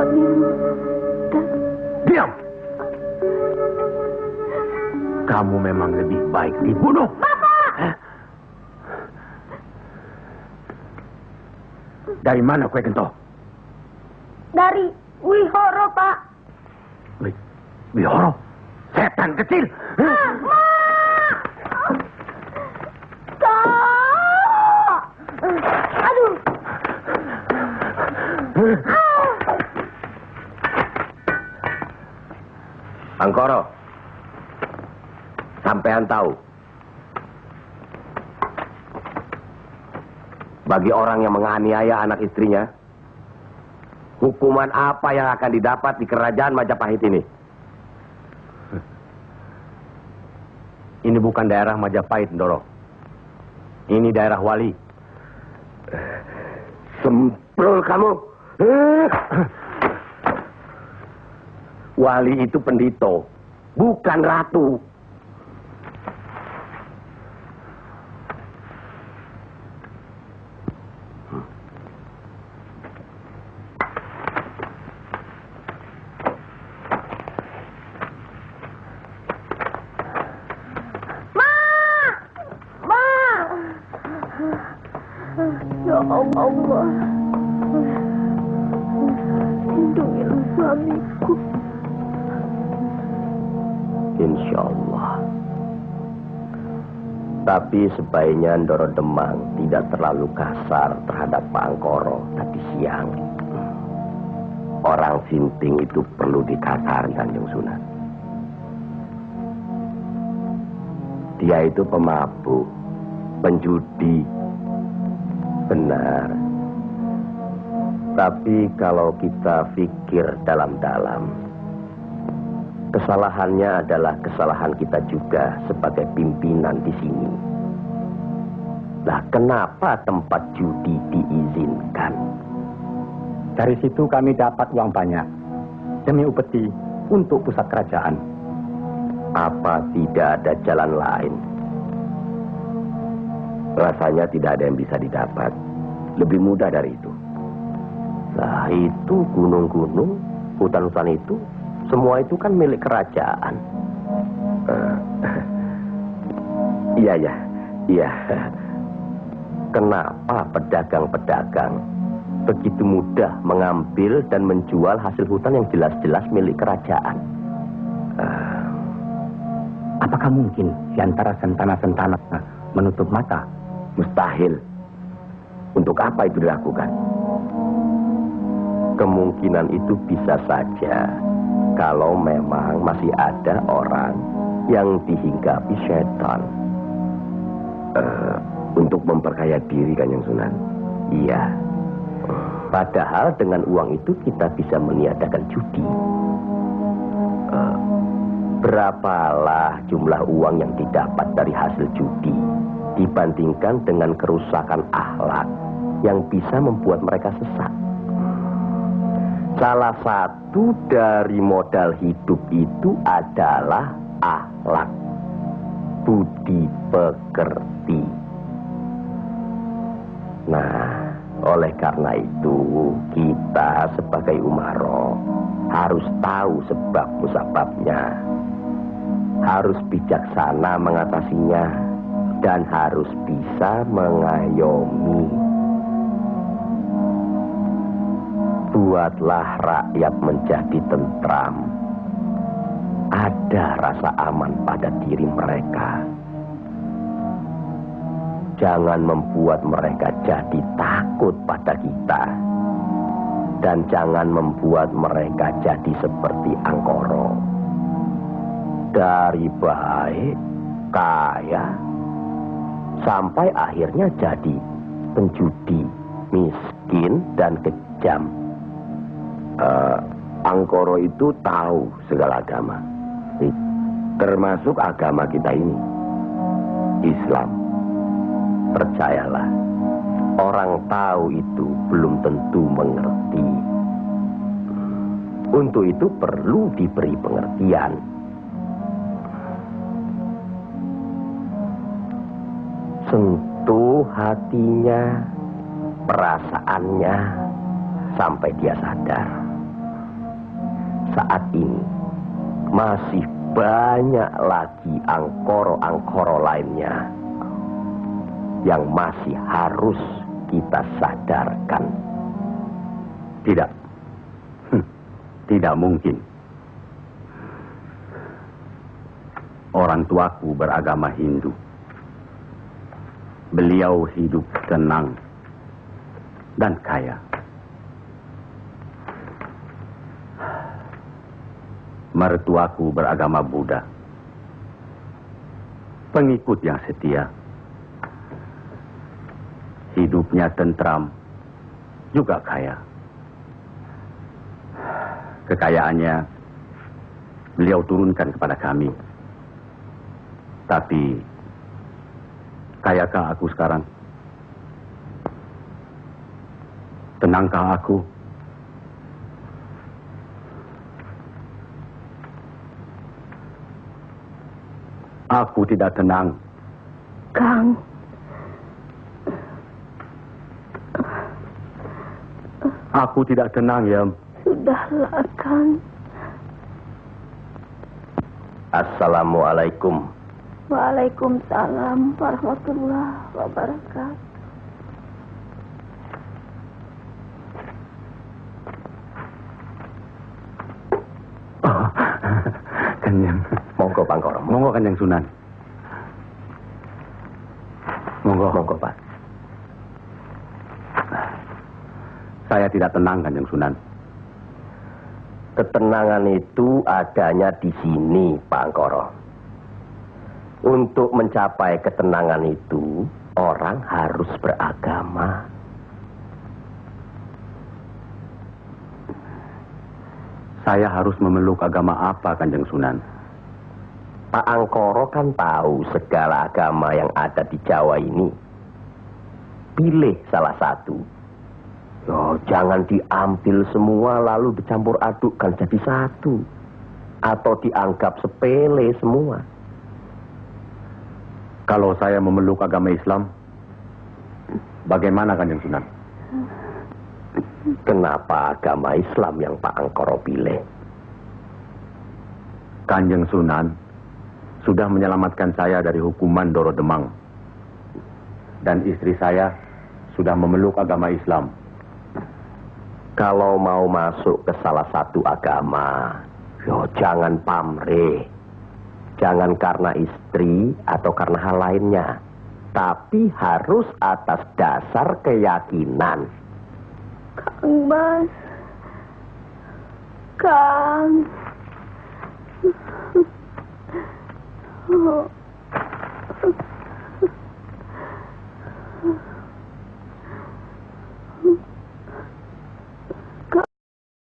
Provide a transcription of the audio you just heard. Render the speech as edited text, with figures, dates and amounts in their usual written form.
suamimu. Dan... Diam! Kamu memang lebih baik dibunuh. Bapak! Dari mana kue gento? Dari Wihoro, Pak. Wihoro? Setan kecil! Aduh! Angkoro, sampean tahu, bagi orang yang menganiaya anak istrinya, hukuman apa yang akan didapat di kerajaan Majapahit ini? Ini bukan daerah Majapahit, Ndoro. Ini daerah Wali. Semprol kamu. Wali itu pendito, bukan ratu. Ya Allah, lindungilah suamiku. Insya Allah. Tapi sebaiknya Ndoro Demang tidak terlalu kasar terhadap Pak Angkoro tadi siang. Orang sinting itu perlu dikasari, Kanjeng Sunan. Dia itu pemabuk, penjudi. Benar. Tapi kalau kita pikir dalam-dalam, kesalahannya adalah kesalahan kita juga sebagai pimpinan di sini. Lah, kenapa tempat judi diizinkan? Dari situ kami dapat uang banyak demi upeti untuk pusat kerajaan. Apa tidak ada jalan lain? Rasanya tidak ada yang bisa didapat lebih mudah dari itu. Nah, itu gunung-gunung, hutan-hutan itu, semua itu kan milik kerajaan. Iya. Kenapa pedagang-pedagang begitu mudah mengambil dan menjual hasil hutan yang jelas-jelas milik kerajaan? Apakah mungkin di antara sentana-sentana menutup mata? Mustahil. Untuk apa itu dilakukan? Kemungkinan itu bisa saja kalau memang masih ada orang yang dihinggapi setan untuk memperkaya diri, Kanjeng Sunan. Iya. Padahal dengan uang itu kita bisa meniadakan judi. Berapalah jumlah uang yang didapat dari hasil judi dibandingkan dengan kerusakan akhlak yang bisa membuat mereka sesat. Salah satu dari modal hidup itu adalah akhlak, budi pekerti. Nah, oleh karena itu kita sebagai umaro harus tahu sebab musababnya, harus bijaksana mengatasinya, dan harus bisa mengayomi. Buatlah rakyat menjadi tentram. Ada rasa aman pada diri mereka. Jangan membuat mereka jadi takut pada kita. Dan jangan membuat mereka jadi seperti Angkoro. Dari baik, kaya, sampai akhirnya jadi penjudi, miskin, dan kejam. Angkoro itu tahu segala agama, termasuk agama kita ini, Islam. Percayalah, orang tahu itu belum tentu mengerti. Untuk itu perlu diberi pengertian. Sentuh hatinya, perasaannya, sampai dia sadar. saat ini masih banyak lagi angkoro-angkoro lainnya yang masih harus kita sadarkan. Tidak. Tidak mungkin. Orang tuaku beragama Hindu. Beliau hidup tenang dan kaya. Mertuaku beragama Buddha. Pengikut yang setia. Hidupnya tentram, juga kaya. Kekayaannya beliau turunkan kepada kami. Tapi, kayakah aku sekarang? Tenangkah aku? Aku tidak tenang. Kang. Aku tidak tenang, ya. Sudahlah, Kang. Assalamualaikum. Waalaikumsalam warahmatullahi wabarakatuh. Oh, Kanjeng. Monggo, Pangkoro. Monggo, Kanjeng Sunan. Monggo. Monggo, Pak. Saya tidak tenang, Kanjeng Sunan. Ketenangan itu adanya di sini, Pak Angkoro. Untuk mencapai ketenangan itu, orang harus beragama. Saya harus memeluk agama apa, Kanjeng Sunan? Pak Angkoro kan tahu segala agama yang ada di Jawa ini. Pilih salah satu. Oh, jangan diambil semua lalu dicampur adukkan jadi satu. Atau dianggap sepele semua. Kalau saya memeluk agama Islam, bagaimana, Kanjeng Sunan? Kenapa agama Islam yang Pak Angkoro pilih? Kanjeng Sunan sudah menyelamatkan saya dari hukuman Doro Demang. Dan istri saya sudah memeluk agama Islam. Kalau mau masuk ke salah satu agama, jangan pamrih. Jangan karena istri atau karena hal lainnya. Tapi harus atas dasar keyakinan. Kang Mas. Kang. Oh.